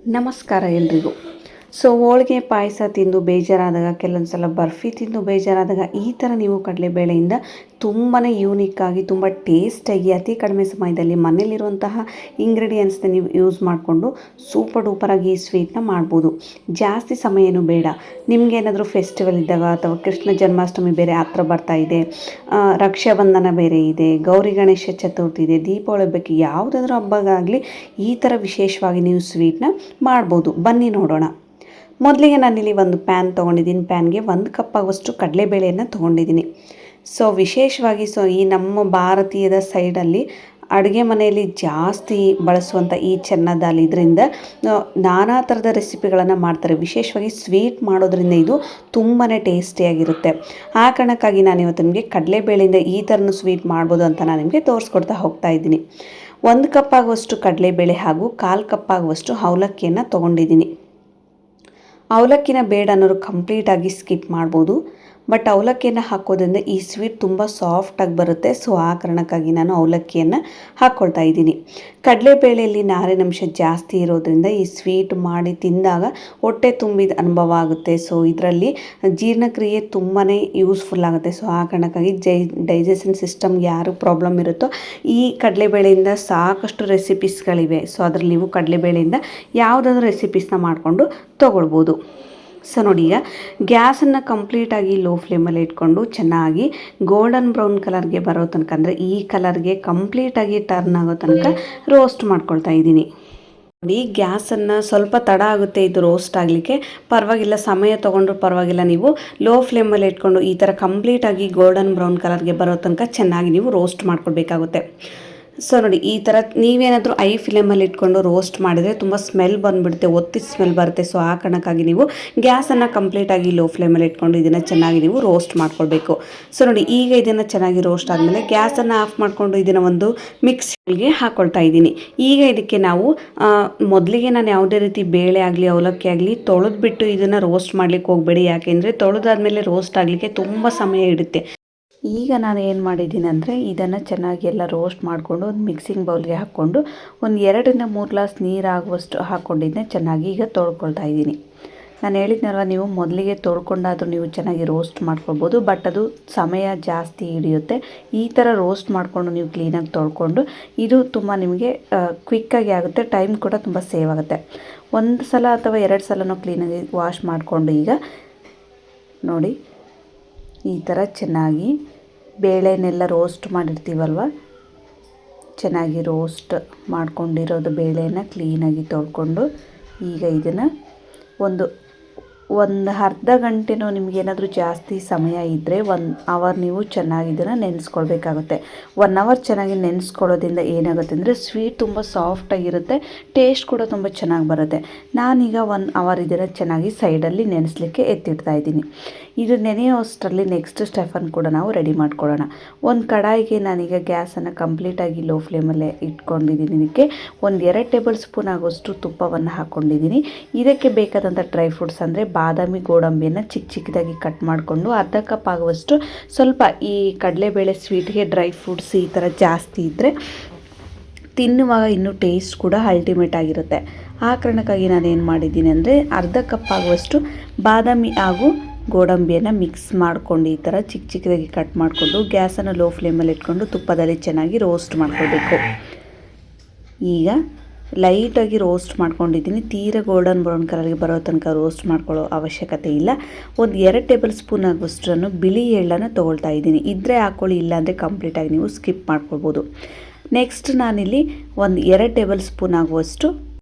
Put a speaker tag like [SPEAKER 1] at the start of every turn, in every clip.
[SPEAKER 1] ನಮಸ್ಕಾರ ಎಲ್ರಿಗೂ. ಹೋಳಿಗೆ ಪಾಯಸ ತಿಂದು ಬೇಜಾರಾದಾಗ, ಕೆಲವೊಂದು ಸಲ ಬರ್ಫಿ ತಿಂದು ಬೇಜಾರಾದಾಗ ಈ ಥರ ನೀವು ಕಡಲೆಬೇಳೆಯಿಂದ ತುಂಬಾ ಯೂನಿಕ್ಕಾಗಿ ತುಂಬ ಟೇಸ್ಟಾಗಿ ಅತಿ ಕಡಿಮೆ ಸಮಯದಲ್ಲಿ ಮನೇಲಿರುವಂತಹ ಇಂಗ್ರೀಡಿಯೆಂಟ್ಸ್ನ ನೀವು ಯೂಸ್ ಮಾಡಿಕೊಂಡು ಸೂಪರ್ ಡೂಪರಾಗಿ ಈ ಸ್ವೀಟ್ನ ಮಾಡ್ಬೋದು. ಜಾಸ್ತಿ ಸಮಯ ಏನು ಬೇಡ. ನಿಮಗೇನಾದರೂ ಫೆಸ್ಟಿವಲ್ ಇದ್ದಾಗ ಅಥವಾ ಕೃಷ್ಣ ಜನ್ಮಾಷ್ಟಮಿ ಬೇರೆ ಹತ್ರ ಬರ್ತಾ ಇದೆ, ರಕ್ಷಾಬಂಧನ ಬೇರೆ ಇದೆ, ಗೌರಿ ಗಣೇಶ ಚತುರ್ಥಿ ಇದೆ, ದೀಪಾವಳಿ ಬೇಕು, ಯಾವುದಾದ್ರೂ ಹಬ್ಬಗಾಗಲಿ ಈ ಥರ ವಿಶೇಷವಾಗಿ ನೀವು ಸ್ವೀಟ್ನ ಮಾಡ್ಬೋದು. ಬನ್ನಿ ನೋಡೋಣ. ಮೊದಲಿಗೆ ನಾನಿಲ್ಲಿ ಒಂದು ಪ್ಯಾನ್ ತೊಗೊಂಡಿದ್ದೀನಿ. ಪ್ಯಾನ್ಗೆ 1 ಕಪ್ ಆಗುವಷ್ಟು ಕಡಲೆಬೇಳೆಯನ್ನು ತೊಗೊಂಡಿದ್ದೀನಿ. ವಿಶೇಷವಾಗಿ ಈ ನಮ್ಮ ಭಾರತೀಯದ ಸೈಡಲ್ಲಿ ಅಡುಗೆ ಮನೆಯಲ್ಲಿ ಜಾಸ್ತಿ ಬಳಸುವಂಥ ಈ ಚೆನ್ನ ದಾಲ್ ಇದರಿಂದ ನಾನಾ ಥರದ ರೆಸಿಪಿಗಳನ್ನು ಮಾಡ್ತಾರೆ. ವಿಶೇಷವಾಗಿ ಸ್ವೀಟ್ ಮಾಡೋದ್ರಿಂದ ಇದು ತುಂಬಾ ಟೇಸ್ಟಿಯಾಗಿರುತ್ತೆ. ಆ ಕಾರಣಕ್ಕಾಗಿ ನಾನು ಇವತ್ತು ನಿಮಗೆ ಕಡಲೆಬೇಳೆಯಿಂದ ಈ ಥರನೂ ಸ್ವೀಟ್ ಮಾಡ್ಬೋದು ಅಂತ ನಾನು ನಿಮಗೆ ತೋರಿಸ್ಕೊಡ್ತಾ ಹೋಗ್ತಾ ಇದ್ದೀನಿ. 1 ಕಪ್ ಆಗುವಷ್ಟು ಕಡಲೆಬೇಳೆ ಹಾಗೂ 1/4 ಕಪ್ ಆಗುವಷ್ಟು ಅವಲಕ್ಕಿಯನ್ನು ತೊಗೊಂಡಿದ್ದೀನಿ. ಅವಲಕ್ಕಿನ ಬೇಡ ಅನ್ನೋರು ಕಂಪ್ಲೀಟಾಗಿ ಸ್ಕಿಪ್ ಮಾಡ್ಬೋದು. ಬಟ್ ಅವಲಕ್ಕಿಯನ್ನು ಹಾಕೋದ್ರಿಂದ ಈ ಸ್ವೀಟ್ ತುಂಬ ಸಾಫ್ಟಾಗಿ ಬರುತ್ತೆ. ಆ ಕಾರಣಕ್ಕಾಗಿ ನಾನು ಅವಲಕ್ಕಿಯನ್ನು ಹಾಕ್ಕೊಳ್ತಾ ಇದ್ದೀನಿ. ಕಡಲೆಬೇಳೆಯಲ್ಲಿ ನಾರಿನಂಶ ಜಾಸ್ತಿ ಇರೋದ್ರಿಂದ ಈ ಸ್ವೀಟ್ ಮಾಡಿ ತಿಂದಾಗ ಹೊಟ್ಟೆ ತುಂಬಿದ ಅನುಭವ ಆಗುತ್ತೆ. ಇದರಲ್ಲಿ ಜೀರ್ಣಕ್ರಿಯೆ ತುಂಬಾ ಯೂಸ್ಫುಲ್ ಆಗುತ್ತೆ. ಆ ಕಾರಣಕ್ಕಾಗಿ ಡೈಜೆಷನ್ ಸಿಸ್ಟಮ್ಗೆ ಯಾರು ಪ್ರಾಬ್ಲಮ್ ಇರುತ್ತೋ ಈ ಕಡಲೆಬೇಳೆಯಿಂದ ಸಾಕಷ್ಟು ರೆಸಿಪೀಸ್ಗಳಿವೆ. ಅದರಲ್ಲಿ ನೀವು ಕಡಲೆಬೇಳೆಯಿಂದ ಯಾವುದಾದ್ರೂ ರೆಸಿಪೀಸ್ನ ಮಾಡಿಕೊಂಡು ತೊಗೊಳ್ಬೋದು. ನೋಡಿ, ಈಗ ಗ್ಯಾಸನ್ನು ಕಂಪ್ಲೀಟಾಗಿ ಲೋ ಫ್ಲೇಮಲ್ಲಿ ಇಟ್ಕೊಂಡು ಚೆನ್ನಾಗಿ ಗೋಲ್ಡನ್ ಬ್ರೌನ್ ಕಲರ್ಗೆ ಬರೋ ತನಕ, ಅಂದರೆ ಈ ಕಲರ್ಗೆ ಕಂಪ್ಲೀಟಾಗಿ ಟರ್ನ್ ಆಗೋ ತನಕ ರೋಸ್ಟ್ ಮಾಡ್ಕೊಳ್ತಾ ಇದ್ದೀನಿ. ನೋಡಿ, ಗ್ಯಾಸನ್ನು ಸ್ವಲ್ಪ ತಡ ಆಗುತ್ತೆ ಇದು ರೋಸ್ಟ್ ಆಗಲಿಕ್ಕೆ, ಪರವಾಗಿಲ್ಲ, ಸಮಯ ತೊಗೊಂಡ್ರು ಪರವಾಗಿಲ್ಲ. ನೀವು ಲೋ ಫ್ಲೇಮಲ್ಲಿ ಇಟ್ಕೊಂಡು ಈ ಥರ ಕಂಪ್ಲೀಟಾಗಿ ಗೋಲ್ಡನ್ ಬ್ರೌನ್ ಕಲರ್ಗೆ ಬರೋ ತನಕ ಚೆನ್ನಾಗಿ ನೀವು ರೋಸ್ಟ್ ಮಾಡ್ಕೊಳ್ಬೇಕಾಗುತ್ತೆ. ನೋಡಿ, ಈ ಥರ ನೀವೇನಾದರೂ ಐ ಫ್ಲೇಮಲ್ಲಿ ಇಟ್ಕೊಂಡು ರೋಸ್ಟ್ ಮಾಡಿದರೆ ತುಂಬ ಸ್ಮೆಲ್ ಬಂದುಬಿಡುತ್ತೆ, ಒತ್ತಿ ಸ್ಮೆಲ್ ಬರುತ್ತೆ. ಆ ಕಾರಣಕ್ಕಾಗಿ ನೀವು ಗ್ಯಾಸನ್ನು ಕಂಪ್ಲೀಟಾಗಿ ಲೋ ಫ್ಲೇಮಲ್ಲಿ ಇಟ್ಕೊಂಡು ಇದನ್ನು ಚೆನ್ನಾಗಿ ನೀವು ರೋಸ್ಟ್ ಮಾಡ್ಕೊಳ್ಬೇಕು. ನೋಡಿ, ಈಗ ಇದನ್ನು ಚೆನ್ನಾಗಿ ರೋಸ್ಟ್ ಆದಮೇಲೆ ಗ್ಯಾಸನ್ನು ಆಫ್ ಮಾಡಿಕೊಂಡು ಇದನ್ನು ಒಂದು ಮಿಕ್ಸಿಗೆ ಹಾಕ್ಕೊಳ್ತಾ ಇದ್ದೀನಿ. ಈಗ ಇದಕ್ಕೆ ನಾವು ಮೊದಲಿಗೆ ನಾನು ಯಾವುದೇ ರೀತಿ ಬೇಳೆ ಆಗಲಿ ಅವಲಕ್ಕಿ ಆಗಲಿ ತೊಳೆದ್ಬಿಟ್ಟು ಇದನ್ನು ರೋಸ್ಟ್ ಮಾಡಲಿಕ್ಕೆ ಹೋಗಬೇಡಿ. ಯಾಕೆಂದರೆ ತೊಳೆದಾದ್ಮೇಲೆ ರೋಸ್ಟ್ ಆಗಲಿಕ್ಕೆ ತುಂಬ ಸಮಯ ಹಿಡಿಯುತ್ತೆ. ಈಗ ನಾನು ಏನು ಮಾಡಿದ್ದೀನಿ ಅಂದರೆ ಇದನ್ನು ಚೆನ್ನಾಗಿ ಎಲ್ಲ ರೋಸ್ಟ್ ಮಾಡಿಕೊಂಡು ಒಂದು ಮಿಕ್ಸಿಂಗ್ ಬೌಲ್ಗೆ ಹಾಕ್ಕೊಂಡು ಒಂದು 2-3 ಗ್ಲಾಸ್ ನೀರು ಆಗುವಷ್ಟು ಹಾಕ್ಕೊಂಡಿದ್ದೆ. ಚೆನ್ನಾಗಿ ಈಗ ತೊಳ್ಕೊಳ್ತಾ ಇದ್ದೀನಿ. ನಾನು ಹೇಳಿದ್ನಲ್ವ, ನೀವು ಮೊದಲಿಗೆ ತೊಳ್ಕೊಂಡಾದರೂ ನೀವು ಚೆನ್ನಾಗಿ ರೋಸ್ಟ್ ಮಾಡ್ಕೊಳ್ಬೋದು. ಬಟ್ ಅದು ಸಮಯ ಜಾಸ್ತಿ ಹಿಡಿಯುತ್ತೆ. ಈ ಥರ ರೋಸ್ಟ್ ಮಾಡಿಕೊಂಡು ನೀವು ಕ್ಲೀನಾಗಿ ತೊಳ್ಕೊಂಡು ಇದು ತುಂಬ ನಿಮಗೆ ಕ್ವಿಕ್ಕಾಗಿ ಆಗುತ್ತೆ, ಟೈಮ್ ಕೂಡ ತುಂಬ ಸೇವ್ ಆಗುತ್ತೆ. 1 ಸಲ ಅಥವಾ 2 ಸಲನೂ ಕ್ಲೀನಾಗಿ ವಾಶ್ ಮಾಡಿಕೊಂಡು ಈಗ ನೋಡಿ ಈ ಥರ ಚೆನ್ನಾಗಿ ಬೇಳೆನೆಲ್ಲ ರೋಸ್ಟ್ ಮಾಡಿರ್ತೀವಲ್ವ, ಚೆನ್ನಾಗಿ ರೋಸ್ಟ್ ಮಾಡ್ಕೊಂಡಿರೋದು ಬೇಳೆನ ಕ್ಲೀನಾಗಿ ತೊಳ್ಕೊಂಡು ಈಗ ಇದನ್ನು ಒಂದು ಅರ್ಧ ಗಂಟೆನೋ, ನಿಮಗೇನಾದರೂ ಜಾಸ್ತಿ ಸಮಯ ಇದ್ದರೆ 1 ಅವರ್ ನೀವು ಚೆನ್ನಾಗಿ ಇದನ್ನು ನೆನೆಸ್ಕೊಳ್ಬೇಕಾಗುತ್ತೆ. 1 ಅವರ್ ಚೆನ್ನಾಗಿ ನೆನೆಸ್ಕೊಳ್ಳೋದ್ರಿಂದ ಏನಾಗುತ್ತೆ ಅಂದರೆ ಸ್ವೀಟ್ ತುಂಬ ಸಾಫ್ಟಾಗಿರುತ್ತೆ, ಟೇಸ್ಟ್ ಕೂಡ ತುಂಬ ಚೆನ್ನಾಗಿ ಬರುತ್ತೆ. ನಾನೀಗ 1 ಅವರ್ ಇದನ್ನು ಚೆನ್ನಾಗಿ ಸೈಡಲ್ಲಿ ನೆನೆಸ್ಲಿಕ್ಕೆ ಎತ್ತಿಡ್ತಾ ಇದ್ದೀನಿ. ಇದು ನೆನೆಯೋ ಅಷ್ಟರಲ್ಲಿ ನೆಕ್ಸ್ಟ್ ಸ್ಟೆಫನ್ನು ಕೂಡ ನಾವು ರೆಡಿ ಮಾಡ್ಕೊಳ್ಳೋಣ. ಒಂದು ಕಡಾಯಿಗೆ ನಾನೀಗ ಗ್ಯಾಸನ್ನು ಕಂಪ್ಲೀಟಾಗಿ ಲೋ ಫ್ಲೇಮಲ್ಲೇ ಇಟ್ಕೊಂಡಿದ್ದೀನಿ. ಇದಕ್ಕೆ 2 ಟೇಬಲ್ ಸ್ಪೂನ್ ಆಗೋಷ್ಟು ತುಪ್ಪವನ್ನು ಹಾಕ್ಕೊಂಡಿದ್ದೀನಿ. ಇದಕ್ಕೆ ಬೇಕಾದಂಥ ಡ್ರೈ ಫ್ರೂಟ್ಸ್ ಅಂದರೆ ಬಾದಾಮಿ, ಗೋಡಂಬಿಯನ್ನು ಚಿಕ್ಕದಾಗಿ ಕಟ್ ಮಾಡಿಕೊಂಡು, ಅರ್ಧ ಕಪ್ ಆಗುವಷ್ಟು ಸ್ವಲ್ಪ ಈ ಕಡಲೆಬೇಳೆ ಸ್ವೀಟ್ಗೆ ಡ್ರೈ ಫ್ರೂಟ್ಸ್ ಈ ಥರ ಜಾಸ್ತಿ ಇದ್ದರೆ ತಿನ್ನುವಾಗ ಇನ್ನೂ ಟೇಸ್ಟ್ ಕೂಡ ಅಲ್ಟಿಮೇಟ್ ಆಗಿರುತ್ತೆ. ಆ ಕಾರಣಕ್ಕಾಗಿ ನಾನು ಏನು ಮಾಡಿದ್ದೀನಿ ಅಂದರೆ ಅರ್ಧ ಕಪ್ ಆಗುವಷ್ಟು ಬಾದಾಮಿ ಹಾಗೂ ಗೋಡಂಬಿಯನ್ನು ಮಿಕ್ಸ್ ಮಾಡ್ಕೊಂಡು ಈ ಥರ ಚಿಕ್ಕದಾಗಿ ಕಟ್ ಮಾಡಿಕೊಂಡು ಗ್ಯಾಸನ್ನು ಲೋ ಫ್ಲೇಮಲ್ಲಿ ಇಟ್ಕೊಂಡು ತುಪ್ಪದಲ್ಲಿ ಚೆನ್ನಾಗಿ ರೋಸ್ಟ್ ಮಾಡ್ಕೊಳ್ಬೇಕು. ಈಗ ಲೈಟಾಗಿ ರೋಸ್ಟ್ ಮಾಡ್ಕೊಂಡಿದ್ದೀನಿ. ತೀರಾ ಗೋಲ್ಡನ್ ಬ್ರೌನ್ ಕಲರ್ಗೆ ಬರೋ ತನಕ ರೋಸ್ಟ್ ಮಾಡ್ಕೊಳ್ಳೋ ಅವಶ್ಯಕತೆ ಇಲ್ಲ. 2 ಟೇಬಲ್ ಸ್ಪೂನ್ ಆಗುವಷ್ಟನ್ನು ಬಿಳಿ ಎಳ್ಳನ್ನು ತೊಗೊಳ್ತಾ ಇದ್ದೀನಿ. ಇದ್ದರೆ ಹಾಕ್ಕೊಳ್ಳಿ, ಇಲ್ಲಾಂದರೆ ಕಂಪ್ಲೀಟಾಗಿ ನೀವು ಸ್ಕಿಪ್ ಮಾಡ್ಕೊಳ್ಬೋದು. ನೆಕ್ಸ್ಟ್ ನಾನಿಲ್ಲಿ 2 ಟೇಬಲ್ ಸ್ಪೂನ್ ಆಗುವಷ್ಟು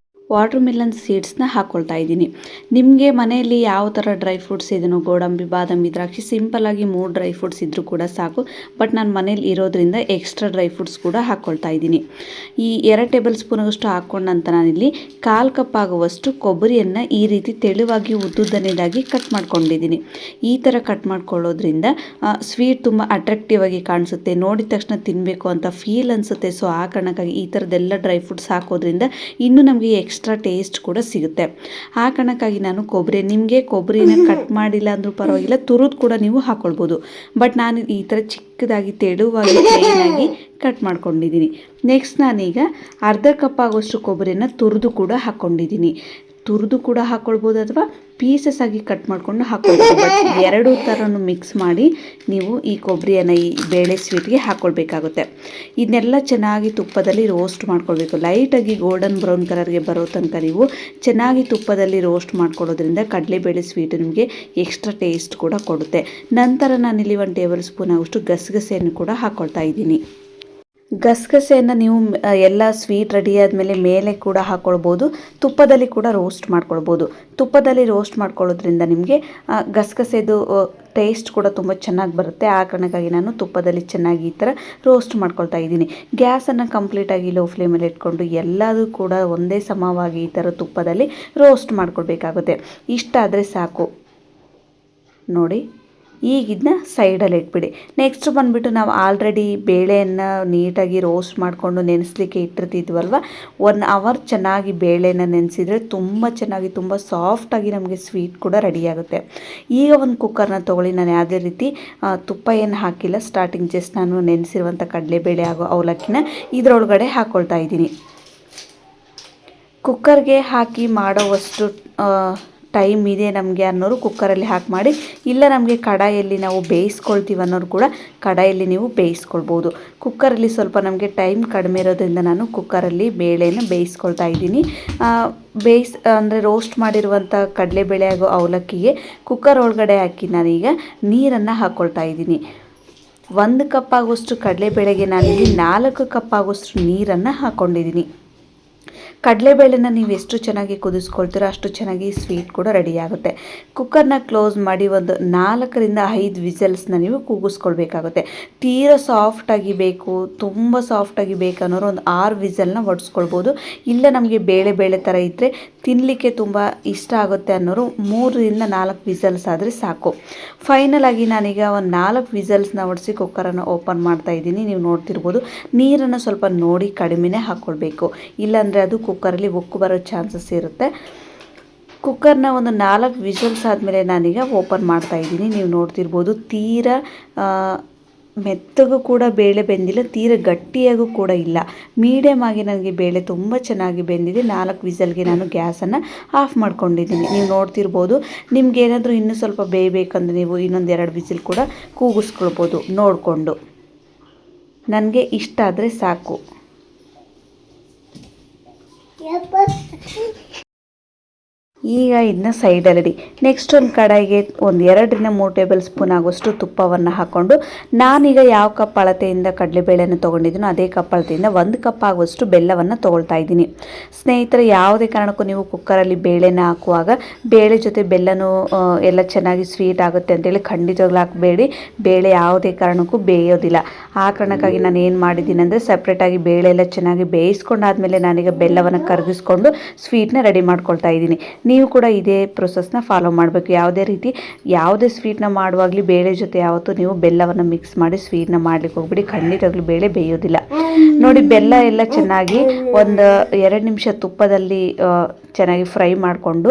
[SPEAKER 1] ವಾಟರ್ ಮಿಲನ್ ಸೀಡ್ಸ್ನ ಹಾಕ್ಕೊಳ್ತಾ ಇದ್ದೀನಿ. ನಿಮಗೆ ಮನೆಯಲ್ಲಿ ಯಾವ ಥರ ಡ್ರೈ ಫ್ರೂಟ್ಸ್ ಇದನ್ನು ಗೋಡಂಬಿ, ಬಾದಾಮಿ, ದ್ರಾಕ್ಷಿ ಸಿಂಪಲ್ಲಾಗಿ 3 ಡ್ರೈ ಫ್ರೂಟ್ಸ್ ಇದ್ದರೂ ಕೂಡ ಸಾಕು. ಬಟ್ ನಾನು ಮನೇಲಿ ಇರೋದ್ರಿಂದ ಎಕ್ಸ್ಟ್ರಾ ಡ್ರೈ ಫ್ರೂಟ್ಸ್ ಕೂಡ ಹಾಕ್ಕೊಳ್ತಾ ಇದ್ದೀನಿ. ಈ 2 ಟೇಬಲ್ ಸ್ಪೂನ್ ಆಗುವಷ್ಟು ಹಾಕ್ಕೊಂಡ ನಂತರ ನಾನಿಲ್ಲಿ 1/4 ಕಪ್ ಆಗುವಷ್ಟು ಕೊಬ್ಬರಿಯನ್ನು ಈ ರೀತಿ ತೆಳುವಾಗಿ ಉದ್ದುದ್ದನೇದಾಗಿ ಕಟ್ ಮಾಡ್ಕೊಂಡಿದ್ದೀನಿ. ಈ ಥರ ಕಟ್ ಮಾಡ್ಕೊಳ್ಳೋದ್ರಿಂದ ಸ್ವೀಟ್ ತುಂಬ ಅಟ್ರಾಕ್ಟಿವ್ ಆಗಿ ಕಾಣಿಸುತ್ತೆ, ನೋಡಿದ ತಕ್ಷಣ ತಿನ್ನಬೇಕು ಅಂತ ಫೀಲ್ ಅನಿಸುತ್ತೆ. ಆ ಕಾರಣಕ್ಕಾಗಿ ಈ ಥರದ್ದೆಲ್ಲ ಡ್ರೈ ಫ್ರೂಟ್ಸ್ ಹಾಕೋದ್ರಿಂದ ಇನ್ನೂ ನಮಗೆ ಎಕ್ಸ್ಟ್ರಾ ಟೇಸ್ಟ್ ಕೂಡ ಸಿಗುತ್ತೆ. ಆ ಕಾರಣಕ್ಕಾಗಿ ನಾನು ನಿಮಗೆ ಕೊಬ್ಬರಿನ ಕಟ್ ಮಾಡಿಲ್ಲ ಅಂದರೂ ಪರವಾಗಿಲ್ಲ, ತುರಿದು ಕೂಡ ನೀವು ಹಾಕ್ಕೊಳ್ಬೋದು. ಬಟ್ ನಾನು ಈ ಥರ ಚಿಕ್ಕದಾಗಿ ತೆಳುವಾಗಿ ಪ್ಲೇನಾಗಿ ಕಟ್ ಮಾಡ್ಕೊಂಡಿದ್ದೀನಿ. ನೆಕ್ಸ್ಟ್ ನಾನೀಗ ಅರ್ಧ ಕಪ್ ಆಗೋಷ್ಟು ಕೊಬ್ಬರಿನ ತುರಿದು ಕೂಡ ಹಾಕ್ಕೊಂಡಿದ್ದೀನಿ. ತುರಿದು ಕೂಡ ಹಾಕ್ಕೊಳ್ಬೋದು ಅಥವಾ ಪೀಸಸ್ ಆಗಿ ಕಟ್ ಮಾಡಿಕೊಂಡು ಹಾಕ್ಕೊಳ್ಬೋದು. ಬಟ್ ಎರಡೂ ಥರನೂ ಮಿಕ್ಸ್ ಮಾಡಿ ನೀವು ಈ ಕೊಬ್ಬರಿಯನ್ನು ಈ ಬೇಳೆ ಸ್ವೀಟ್ಗೆ ಹಾಕ್ಕೊಳ್ಬೇಕಾಗುತ್ತೆ. ಇದನ್ನೆಲ್ಲ ಚೆನ್ನಾಗಿ ತುಪ್ಪದಲ್ಲಿ ರೋಸ್ಟ್ ಮಾಡ್ಕೊಳ್ಬೇಕು. ಲೈಟಾಗಿ ಗೋಲ್ಡನ್ ಬ್ರೌನ್ ಕಲರ್ಗೆ ಬರೋ ತನಕ ನೀವು ಚೆನ್ನಾಗಿ ತುಪ್ಪದಲ್ಲಿ ರೋಸ್ಟ್ ಮಾಡ್ಕೊಳ್ಳೋದ್ರಿಂದ ಕಡಲೆಬೇಳೆ ಸ್ವೀಟ್ ನಿಮಗೆ ಎಕ್ಸ್ಟ್ರಾ ಟೇಸ್ಟ್ ಕೂಡ ಕೊಡುತ್ತೆ. ನಂತರ ನಾನಿಲ್ಲಿ 1 ಟೇಬಲ್ ಸ್ಪೂನ್ ಆಗುವಷ್ಟು ಗಸಗಸೆಯನ್ನು ಕೂಡ ಹಾಕ್ಕೊಳ್ತಾ ಇದ್ದೀನಿ. ಗಸಗಸೆಯನ್ನು ನೀವು ಎಲ್ಲ ಸ್ವೀಟ್ ರೆಡಿ ಆದಮೇಲೆ ಮೇಲೆ ಕೂಡ ಹಾಕ್ಕೊಳ್ಬೋದು, ತುಪ್ಪದಲ್ಲಿ ಕೂಡ ರೋಸ್ಟ್ ಮಾಡ್ಕೊಳ್ಬೋದು. ತುಪ್ಪದಲ್ಲಿ ರೋಸ್ಟ್ ಮಾಡ್ಕೊಳ್ಳೋದ್ರಿಂದ ನಿಮಗೆ ಗಸಗಸೆದು ಟೇಸ್ಟ್ ಕೂಡ ತುಂಬ ಚೆನ್ನಾಗಿ ಬರುತ್ತೆ. ಆ ಕಾರಣಕ್ಕಾಗಿ ನಾನು ತುಪ್ಪದಲ್ಲಿ ಚೆನ್ನಾಗಿ ಈ ಥರ ರೋಸ್ಟ್ ಮಾಡ್ಕೊಳ್ತಾ ಇದ್ದೀನಿ. ಗ್ಯಾಸನ್ನು ಕಂಪ್ಲೀಟಾಗಿ ಲೋ ಫ್ಲೇಮಲ್ಲಿ ಇಟ್ಕೊಂಡು ಎಲ್ಲದೂ ಕೂಡ ಒಂದೇ ಸಮವಾಗಿ ಈ ಥರ ತುಪ್ಪದಲ್ಲಿ ರೋಸ್ಟ್ ಮಾಡ್ಕೊಳ್ಬೇಕಾಗುತ್ತೆ. ಇಷ್ಟಾದರೆ ಸಾಕು ನೋಡಿ. ಈಗ ಇದನ್ನ ಸೈಡಲ್ಲಿ ಇಟ್ಬಿಡಿ. ನೆಕ್ಸ್ಟ್ ಬಂದುಬಿಟ್ಟು ನಾವು ಆಲ್ರೆಡಿ ಬೇಳೆಯನ್ನು ನೀಟಾಗಿ ರೋಸ್ಟ್ ಮಾಡಿಕೊಂಡು ನೆನೆಸ್ಲಿಕ್ಕೆ ಇಟ್ಟಿರ್ತಿದ್ವಲ್ವ, 1 ಅವರ್ ಚೆನ್ನಾಗಿ ಬೇಳೆನ ನೆನೆಸಿದರೆ ತುಂಬ ಚೆನ್ನಾಗಿ ತುಂಬ ಸಾಫ್ಟಾಗಿ ನಮಗೆ ಸ್ವೀಟ್ ಕೂಡ ರೆಡಿಯಾಗುತ್ತೆ. ಈಗ ಒಂದು ಕುಕ್ಕರ್ನ ತೊಗೊಳ್ಳಿ. ನಾನು ಯಾವುದೇ ರೀತಿ ತುಪ್ಪ ಏನು ಹಾಕಿಲ್ಲ. ಸ್ಟಾರ್ಟಿಂಗ್ ಜಸ್ಟ್ ನಾನು ನೆನೆಸಿರುವಂಥ ಕಡಲೆಬೇಳೆ ಹಾಗೂ ಅವಲಕ್ಕಿನ ಇದರೊಳಗಡೆ ಹಾಕ್ಕೊಳ್ತಾ ಇದ್ದೀನಿ. ಕುಕ್ಕರ್ಗೆ ಹಾಕಿ ಮಾಡೋವಷ್ಟು ಟೈಮ್ ಇದೆ ನಮಗೆ ಅನ್ನೋರು ಕುಕ್ಕರಲ್ಲಿ ಹಾಕಿ ಮಾಡಿ, ಇಲ್ಲ ನಮಗೆ ಕಡಾಯಲ್ಲಿ ನಾವು ಬೇಯಿಸ್ಕೊಳ್ತೀವಿ ಅನ್ನೋರು ಕೂಡ ಕಡಾಯಲ್ಲಿ ನೀವು ಬೇಯಿಸ್ಕೊಳ್ಬೋದು. ಕುಕ್ಕರಲ್ಲಿ ಸ್ವಲ್ಪ ನಮಗೆ ಟೈಮ್ ಕಡಿಮೆ ಇರೋದ್ರಿಂದ ನಾನು ಕುಕ್ಕರಲ್ಲಿ ಬೇಳೆನ ಬೇಯಿಸ್ಕೊಳ್ತಾ ಇದ್ದೀನಿ. ಅಂದರೆ ರೋಸ್ಟ್ ಮಾಡಿರುವಂಥ ಕಡಲೆಬೇಳೆ ಹಾಗೂ ಅವಲಕ್ಕಿಗೆ ಕುಕ್ಕರ್ ಒಳಗಡೆ ಹಾಕಿ ನಾನೀಗ ನೀರನ್ನು ಹಾಕ್ಕೊಳ್ತಾ ಇದ್ದೀನಿ. 1 ಕಪ್ ಆಗುವಷ್ಟು ಕಡಲೆಬೇಳೆಗೆ ನಾನಿಲ್ಲಿ 4 ಕಪ್ ಆಗುವಷ್ಟು ನೀರನ್ನು ಹಾಕ್ಕೊಂಡಿದ್ದೀನಿ. ಕಡಲೆಬೇಳೆನ ನೀವು ಎಷ್ಟು ಚೆನ್ನಾಗಿ ಕುದಿಸ್ಕೊಳ್ತೀರೋ ಅಷ್ಟು ಚೆನ್ನಾಗಿ ಸ್ವೀಟ್ ಕೂಡ ರೆಡಿಯಾಗುತ್ತೆ. ಕುಕ್ಕರ್ನ ಕ್ಲೋಸ್ ಮಾಡಿ ಒಂದು 4 ರಿಂದ 5 ವಿಸಲ್ಸ್ನ ನೀವು ಕೂಗಿಸ್ಕೊಳ್ಬೇಕಾಗುತ್ತೆ. ತೀರಾ ಸಾಫ್ಟಾಗಿ ಬೇಕು, ತುಂಬ ಸಾಫ್ಟಾಗಿ ಬೇಕನ್ನೋರು ಒಂದು 6 ವಿಸಲ್ನ ಹೊಡೆಸ್ಕೊಳ್ಬೋದು. ಇಲ್ಲ ನಮಗೆ ಬೇಳೆ ಬೇಳೆ ಥರ ಇದ್ದರೆ ತಿನ್ನಲಿಕ್ಕೆ ತುಂಬ ಇಷ್ಟ ಆಗುತ್ತೆ ಅನ್ನೋರು 3 ರಿಂದ 4 ವಿಸಲ್ಸ್ ಆದರೆ ಸಾಕು. ಫೈನಲ್ ಆಗಿ ನಾನೀಗ ಒಂದು 4 ವಿಸಲ್ಸ್ನ ಹೊಡೆಸಿ ಕುಕ್ಕರನ್ನು ಓಪನ್ ಮಾಡ್ತಾ ಇದ್ದೀನಿ. ನೀವು ನೋಡ್ತಿರ್ಬೋದು, ನೀರನ್ನು ಸ್ವಲ್ಪ ನೋಡಿ ಕಡಿಮೆನೇ ಹಾಕ್ಕೊಳ್ಬೇಕು, ಇಲ್ಲಾಂದರೆ ಅದು ಕುಕ್ಕರಲ್ಲಿ ಉಕ್ಕು ಬರೋ ಚಾನ್ಸಸ್ ಇರುತ್ತೆ. ಕುಕ್ಕರ್ನ ಒಂದು 4 ವಿಸಲ್ಸ್ ಆದಮೇಲೆ ನಾನೀಗ ಓಪನ್ ಮಾಡ್ತಾ ಇದ್ದೀನಿ. ನೀವು ನೋಡ್ತಿರ್ಬೋದು, ತೀರಾ ಮೆತ್ತಗೂ ಕೂಡ ಬೇಳೆ ಬೆಂದಿಲ್ಲ, ತೀರಾ ಗಟ್ಟಿಯಾಗೂ ಕೂಡ ಇಲ್ಲ, ಮೀಡಿಯಮ್ ಆಗಿ ನನಗೆ ಬೇಳೆ ತುಂಬ ಚೆನ್ನಾಗಿ ಬೆಂದಿದೆ. 4 ವಿಸಲ್ಗೆ ನಾನು ಗ್ಯಾಸನ್ನು ಆಫ್ ಮಾಡ್ಕೊಂಡಿದ್ದೀನಿ. ನೀವು ನೋಡ್ತಿರ್ಬೋದು, ನಿಮ್ಗೇನಾದರೂ ಇನ್ನೂ ಸ್ವಲ್ಪ ಬೇಯಬೇಕಂದ್ರೆ ನೀವು ಇನ್ನೊಂದು 2 ವಿಸಿಲ್ ಕೂಡ ಕೂಗಿಸ್ಕೊಳ್ಬೋದು ನೋಡಿಕೊಂಡು. ನನಗೆ ಇಷ್ಟ ಆದರೆ ಸಾಕು. ಈಗ ಇದನ್ನ ಸೈಡಲ್ಲಿಡಿ. ನೆಕ್ಸ್ಟ್ ಒಂದು ಕಡಾಯಿಗೆ ಒಂದು 2 ರಿಂದ 3 ಟೇಬಲ್ ಸ್ಪೂನ್ ಆಗುವಷ್ಟು ತುಪ್ಪವನ್ನು ಹಾಕ್ಕೊಂಡು, ನಾನೀಗ ಯಾವ ಕಪ್ ಅಳತೆಯಿಂದ ಕಡಲೆಬೇಳೆಯನ್ನು ತೊಗೊಂಡಿದ್ದೀನೋ ಅದೇ ಕಪ್ ಅಳತೆಯಿಂದ 1 ಕಪ್ ಆಗುವಷ್ಟು ಬೆಲ್ಲವನ್ನು ತೊಗೊಳ್ತಾ ಇದ್ದೀನಿ. ಸ್ನೇಹಿತರೆ, ಯಾವುದೇ ಕಾರಣಕ್ಕೂ ನೀವು ಕುಕ್ಕರಲ್ಲಿ ಬೇಳೆನ ಹಾಕುವಾಗ ಬೇಳೆ ಜೊತೆ ಬೆಲ್ಲನೂ ಎಲ್ಲ ಚೆನ್ನಾಗಿ ಸ್ವೀಟ್ ಆಗುತ್ತೆ ಅಂತೇಳಿ ಖಂಡಿತವಾಗ್ಲೂ ಹಾಕಬೇಡಿ. ಬೇಳೆ ಯಾವುದೇ ಕಾರಣಕ್ಕೂ ಬೇಯೋದಿಲ್ಲ. ಆ ಕಾರಣಕ್ಕಾಗಿ ನಾನು ಏನು ಮಾಡಿದ್ದೀನಿ ಅಂದರೆ, ಸಪ್ರೇಟಾಗಿ ಬೇಳೆ ಎಲ್ಲ ಚೆನ್ನಾಗಿ ಬೇಯಿಸ್ಕೊಂಡಾದ್ಮೇಲೆ ನಾನೀಗ ಬೆಲ್ಲವನ್ನು ಕರಗಿಸ್ಕೊಂಡು ಸ್ವೀಟ್ನ ರೆಡಿ ಮಾಡ್ಕೊಳ್ತಾ ಇದ್ದೀನಿ. ನೀವು ಕೂಡ ಇದೇ ಪ್ರೊಸೆಸ್ನ ಫಾಲೋ ಮಾಡಬೇಕು. ಯಾವುದೇ ಸ್ವೀಟ್ನ ಮಾಡುವಾಗಲಿ ಬೇಳೆ ಜೊತೆ ಯಾವತ್ತೂ ನೀವು ಬೆಲ್ಲವನ್ನು ಮಿಕ್ಸ್ ಮಾಡಿ ಸ್ವೀಟ್ನ ಮಾಡ್ಲಿಕ್ಕೆ ಹೋಗ್ಬಿಡಿ, ಖಂಡಿತವಾಗ್ಲೂ ಬೇಳೆ ಬೇಯೋದಿಲ್ಲ. ನೋಡಿ, ಬೆಲ್ಲ ಎಲ್ಲ ಚೆನ್ನಾಗಿ ಒಂದು 2 ನಿಮಿಷ ತುಪ್ಪದಲ್ಲಿ ಚೆನ್ನಾಗಿ ಫ್ರೈ ಮಾಡಿಕೊಂಡು,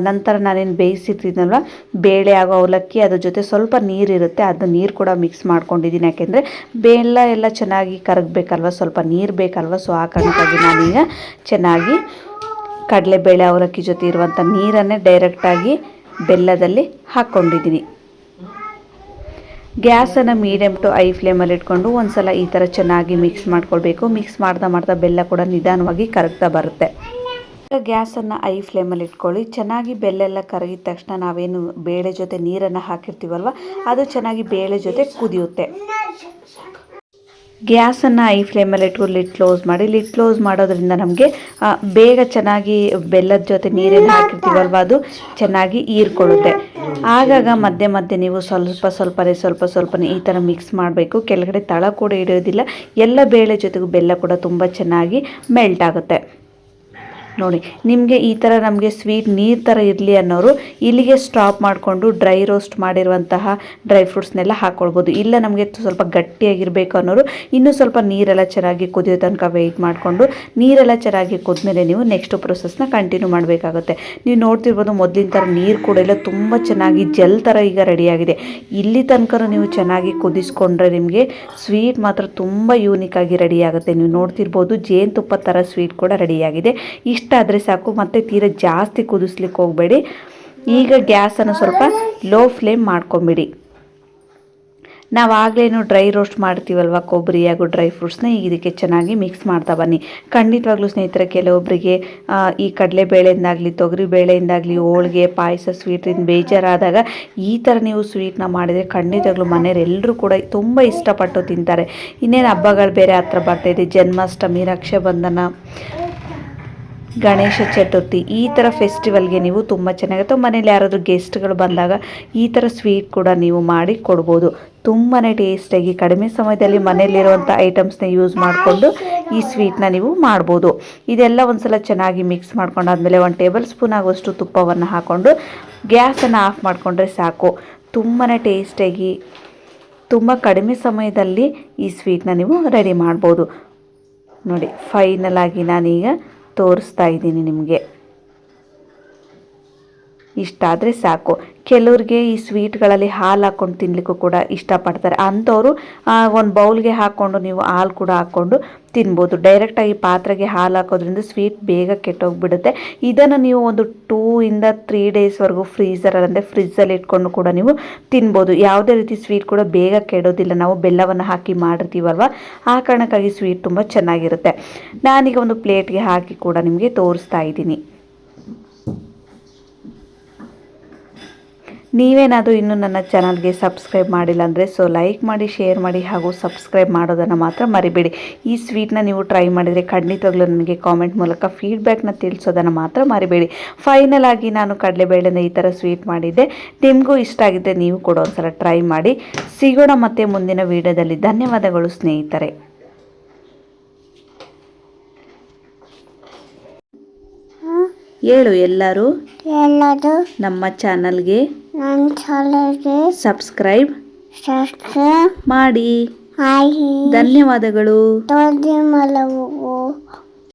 [SPEAKER 1] ನಂತರ ನಾನೇನು ಬೇಯಿಸಿರ್ತೀನಲ್ವ ಬೇಳೆ ಹಾಗೂ ಅವಲಕ್ಕಿ, ಅದ್ರ ಜೊತೆ ಸ್ವಲ್ಪ ನೀರಿರುತ್ತೆ, ಅದು ನೀರು ಕೂಡ ಮಿಕ್ಸ್ ಮಾಡ್ಕೊಂಡಿದ್ದೀನಿ. ಯಾಕೆಂದರೆ ಬೆಲ್ಲ ಎಲ್ಲ ಚೆನ್ನಾಗಿ ಕರಗಬೇಕಲ್ವ, ಸ್ವಲ್ಪ ನೀರು ಬೇಕಲ್ವ. ಸೊ ಆ ಕಾರಣಕ್ಕಾಗಿ ನಾನೀಗ ಚೆನ್ನಾಗಿ ಕಡಲೆಬೇಳೆ ಅವಲಕ್ಕಿ ಜೊತೆ ಇರುವಂಥ ನೀರನ್ನೇ ಡೈರೆಕ್ಟಾಗಿ ಬೆಲ್ಲದಲ್ಲಿ ಹಾಕ್ಕೊಂಡಿದ್ದೀನಿ. ಗ್ಯಾಸನ್ನು ಮೀಡಿಯಮ್ ಟು ಹೈ ಫ್ಲೇಮಲ್ಲಿ ಇಟ್ಕೊಂಡು ಒಂದು ಸಲ ಈ ಥರ ಚೆನ್ನಾಗಿ ಮಿಕ್ಸ್ ಮಾಡ್ಕೊಳ್ಬೇಕು. ಮಿಕ್ಸ್ ಮಾಡ್ತಾ ಬೆಲ್ಲ ಕೂಡ ನಿಧಾನವಾಗಿ ಕರಗ್ತಾ ಬರುತ್ತೆ. ಗ್ಯಾಸನ್ನು ಹೈ ಫ್ಲೇಮಲ್ಲಿ ಇಟ್ಕೊಳ್ಳಿ. ಚೆನ್ನಾಗಿ ಬೆಲ್ಲೆಲ್ಲ ಕರಗಿದ ತಕ್ಷಣ ನಾವೇನು ಬೇಳೆ ಜೊತೆ ನೀರನ್ನು ಹಾಕಿರ್ತೀವಲ್ವ, ಅದು ಚೆನ್ನಾಗಿ ಬೇಳೆ ಜೊತೆ ಕುದಿಯುತ್ತೆ. ಗ್ಯಾಸನ್ನು ಹೈ ಫ್ಲೇಮಲ್ಲಿ ಇಟ್ಕೊಂಡು ಲಿಡ್ ಕ್ಲೋಸ್ ಮಾಡಿ. ಲಿಡ್ ಕ್ಲೋಸ್ ಮಾಡೋದ್ರಿಂದ ನಮಗೆ ಬೇಗ ಚೆನ್ನಾಗಿ ಬೆಲ್ಲದ ಜೊತೆ ನೀರೇನು ಹಾಕಿರ್ತೀವಲ್ವ ಅದು ಚೆನ್ನಾಗಿ ಹೀರ್ಕೊಳ್ಳುತ್ತೆ. ಆಗಾಗ ಮಧ್ಯೆ ಮಧ್ಯೆ ನೀವು ಸ್ವಲ್ಪನೇ ಈ ಥರ ಮಿಕ್ಸ್ ಮಾಡಬೇಕು. ಕೆಳಗಡೆ ತಳ ಕೂಡ ಹಿಡಿಯೋದಿಲ್ಲ. ಎಲ್ಲ ಬೇಳೆ ಜೊತೆಗೂ ಬೆಲ್ಲ ಕೂಡ ತುಂಬ ಚೆನ್ನಾಗಿ ಮೆಲ್ಟ್ ಆಗುತ್ತೆ. ನೋಡಿ, ನಿಮಗೆ ಈ ಥರ ನಮಗೆ ಸ್ವೀಟ್ ನೀರು ಥರ ಇರಲಿ ಅನ್ನೋರು ಇಲ್ಲಿಗೆ ಸ್ಟಾಪ್ ಮಾಡಿಕೊಂಡು ಡ್ರೈ ರೋಸ್ಟ್ ಮಾಡಿರುವಂತಹ ಡ್ರೈ ಫ್ರೂಟ್ಸ್ನೆಲ್ಲ ಹಾಕ್ಕೊಳ್ಬೋದು. ಇಲ್ಲ ನಮಗೆ ಸ್ವಲ್ಪ ಗಟ್ಟಿಯಾಗಿರಬೇಕು ಅನ್ನೋರು ಇನ್ನೂ ಸ್ವಲ್ಪ ನೀರೆಲ್ಲ ಚೆನ್ನಾಗಿ ಕುದಿಯೋ ತನಕ ವೆಯ್ಟ್ ಮಾಡಿಕೊಂಡು, ನೀರೆಲ್ಲ ಚೆನ್ನಾಗಿ ಕುದ್ಮೇಲೆ ನೀವು ನೆಕ್ಸ್ಟ್ ಪ್ರೊಸೆಸ್ನ ಕಂಟಿನ್ಯೂ ಮಾಡಬೇಕಾಗುತ್ತೆ. ನೀವು ನೋಡ್ತಿರ್ಬೋದು, ಮೊದಲಿನ ಥರ ನೀರು ಕೂಡ ಇಲ್ಲ, ತುಂಬ ಚೆನ್ನಾಗಿ ಜೆಲ್ ಥರ ಈಗ ರೆಡಿಯಾಗಿದೆ. ಇಲ್ಲಿ ತನಕ ನೀವು ಚೆನ್ನಾಗಿ ಕುದಿಸ್ಕೊಂಡ್ರೆ ನಿಮಗೆ ಸ್ವೀಟ್ ಮಾತ್ರ ತುಂಬ ಯೂನಿಕ್ ಆಗಿ ರೆಡಿಯಾಗುತ್ತೆ. ನೀವು ನೋಡ್ತಿರ್ಬೋದು, ಜೇನುತುಪ್ಪ ಥರ ಸ್ವೀಟ್ ಕೂಡ ರೆಡಿಯಾಗಿದೆ. ಇಷ್ಟ ಇಷ್ಟಾದರೆ ಸಾಕು, ಮತ್ತು ತೀರಾ ಜಾಸ್ತಿ ಕುದಿಸ್ಲಿಕ್ಕೆ ಹೋಗಬೇಡಿ. ಈಗ ಗ್ಯಾಸನ್ನು ಸ್ವಲ್ಪ ಲೋ ಫ್ಲೇಮ್ ಮಾಡ್ಕೊಂಬಿಡಿ. ನಾವು ಆಗಲೇನು ಡ್ರೈ ರೋಸ್ಟ್ ಮಾಡ್ತೀವಲ್ವ ಕೊಬ್ಬರಿ ಹಾಗೂ ಡ್ರೈ ಫ್ರೂಟ್ಸ್ನ, ಈಗ ಇದಕ್ಕೆ ಚೆನ್ನಾಗಿ ಮಿಕ್ಸ್ ಮಾಡ್ತಾ ಬನ್ನಿ. ಖಂಡಿತವಾಗ್ಲೂ ಸ್ನೇಹಿತರೆ, ಕೆಲವೊಬ್ಬರಿಗೆ ಈ ಕಡಲೆಬೇಳೆಯಿಂದಾಗಲಿ ತೊಗರಿಬೇಳೆಯಿಂದಾಗಲಿ ಹೋಳಿಗೆ ಪಾಯಸ ಸ್ವೀಟಿಂದ ಬೇಜಾರಾದಾಗ ಈ ಥರ ನೀವು ಸ್ವೀಟ್ನ ಮಾಡಿದರೆ ಖಂಡಿತವಾಗ್ಲೂ ಮನೆಯವ್ರು ಎಲ್ಲರೂ ಕೂಡ ತುಂಬ ಇಷ್ಟಪಟ್ಟು ತಿಂತಾರೆ. ಇನ್ನೇನು ಹಬ್ಬಗಳು ಬೇರೆ ಹತ್ರ ಬರ್ತಾಯಿದೆ, ಜನ್ಮಾಷ್ಟಮಿ, ರಕ್ಷಾಬಂಧನ, ಗಣೇಶ ಚತುರ್ಥಿ, ಈ ಥರ ಫೆಸ್ಟಿವಲ್ಗೆ ನೀವು ತುಂಬ ಚೆನ್ನಾಗಿರುತ್ತೆ. ಮನೇಲಿ ಯಾರಾದರೂ ಗೆಸ್ಟ್ಗಳು ಬಂದಾಗ ಈ ಥರ ಸ್ವೀಟ್ ಕೂಡ ನೀವು ಮಾಡಿ ಕೊಡ್ಬೋದು. ತುಂಬಾ ಟೇಸ್ಟಾಗಿ ಕಡಿಮೆ ಸಮಯದಲ್ಲಿ ಮನೆಯಲ್ಲಿರುವಂಥ ಐಟಮ್ಸ್ನ ಯೂಸ್ ಮಾಡಿಕೊಂಡು ಈ ಸ್ವೀಟ್ನ ನೀವು ಮಾಡ್ಬೋದು. ಇದೆಲ್ಲ ಒಂದು ಸಲ ಚೆನ್ನಾಗಿ ಮಿಕ್ಸ್ ಮಾಡ್ಕೊಂಡಾದ್ಮೇಲೆ 1 ಟೇಬಲ್ ಸ್ಪೂನ್ ಆಗುವಷ್ಟು ತುಪ್ಪವನ್ನು ಹಾಕ್ಕೊಂಡು ಗ್ಯಾಸನ್ನು ಆಫ್ ಮಾಡಿಕೊಂಡ್ರೆ ಸಾಕು. ತುಂಬಾ ಟೇಸ್ಟಾಗಿ ತುಂಬ ಕಡಿಮೆ ಸಮಯದಲ್ಲಿ ಈ ಸ್ವೀಟ್ನ ನೀವು ರೆಡಿ ಮಾಡ್ಬೋದು. ನೋಡಿ, ಫೈನಲ್ ಆಗಿ ನಾನೀಗ ತೋರಿಸ್ತಾ ಇದ್ದೀನಿ ನಿಮಗೆ. ಇಷ್ಟಾದರೆ ಸಾಕು. ಕೆಲವ್ರಿಗೆ ಈ ಸ್ವೀಟ್ಗಳಲ್ಲಿ ಹಾಲು ಹಾಕ್ಕೊಂಡು ತಿನ್ನಲಿಕ್ಕೂ ಕೂಡ ಇಷ್ಟಪಡ್ತಾರೆ. ಅಂಥವರು ಒಂದು ಬೌಲ್ಗೆ ಹಾಕ್ಕೊಂಡು ನೀವು ಹಾಲು ಕೂಡ ಹಾಕ್ಕೊಂಡು ತಿನ್ಬೋದು. ಡೈರೆಕ್ಟಾಗಿ ಪಾತ್ರೆಗೆ ಹಾಲು ಹಾಕೋದ್ರಿಂದ ಸ್ವೀಟ್ ಬೇಗ ಕೆಟ್ಟೋಗಿಬಿಡುತ್ತೆ. ಇದನ್ನು ನೀವು ಒಂದು 2 ಇಂದ 3 ಡೇಸ್ವರೆಗೂ ಫ್ರೀಝರಲ್ಲಿ ಫ್ರಿಜ್ಜಲ್ಲಿ ಇಟ್ಕೊಂಡು ಕೂಡ ನೀವು ತಿನ್ಬೋದು. ಯಾವುದೇ ರೀತಿ ಸ್ವೀಟ್ ಕೂಡ ಬೇಗ ಕೆಡೋದಿಲ್ಲ. ನಾವು ಬೆಲ್ಲವನ್ನು ಹಾಕಿ ಮಾಡಿರ್ತೀವಲ್ವ, ಆ ಕಾರಣಕ್ಕಾಗಿ ಸ್ವೀಟ್ ತುಂಬ ಚೆನ್ನಾಗಿರುತ್ತೆ. ನಾನೀಗ ಒಂದು ಪ್ಲೇಟ್ಗೆ ಹಾಕಿ ಕೂಡ ನಿಮಗೆ ತೋರಿಸ್ತಾ ಇದ್ದೀನಿ. ನೀವೇನಾದರೂ ಇನ್ನೂ ನನ್ನ ಚಾನಲ್ಗೆ ಸಬ್ಸ್ಕ್ರೈಬ್ ಮಾಡಿಲ್ಲ ಅಂದರೆ ಲೈಕ್ ಮಾಡಿ, ಶೇರ್ ಮಾಡಿ ಹಾಗೂ ಸಬ್ಸ್ಕ್ರೈಬ್ ಮಾಡೋದನ್ನು ಮಾತ್ರ ಮರಿಬೇಡಿ. ಈ ಸ್ವೀಟ್ನ ನೀವು ಟ್ರೈ ಮಾಡಿದರೆ ಖಂಡಿತವಾಗ್ಲೂ ನನಗೆ ಕಾಮೆಂಟ್ ಮೂಲಕ ಫೀಡ್ಬ್ಯಾಕ್ನ ತಿಳಿಸೋದನ್ನು ಮಾತ್ರ ಮರಿಬೇಡಿ. ಫೈನಲ್ ಆಗಿ ನಾನು ಕಡಲೆಬೇಳೆಯಿಂದ ಈ ಥರ ಸ್ವೀಟ್ ಮಾಡಿದ್ದೆ. ನಿಮಗೂ ಇಷ್ಟ ಆಗಿದ್ದರೆ ನೀವು ಕೂಡ ಒಂದ್ಸಲ ಟ್ರೈ ಮಾಡಿ. ಸಿಗೋಣ ಮತ್ತೆ ಮುಂದಿನ ವಿಡಿಯೋದಲ್ಲಿ. ಧನ್ಯವಾದಗಳು ಸ್ನೇಹಿತರೆ. ಹೇಳು ಎಲ್ಲರೂ ನಮ್ಮ ಚಾನಲ್ಗೆ ಸಬ್ಸ್ಕ್ರೈಬ್ ಮಾಡಿ. ಧನ್ಯವಾದಗಳು.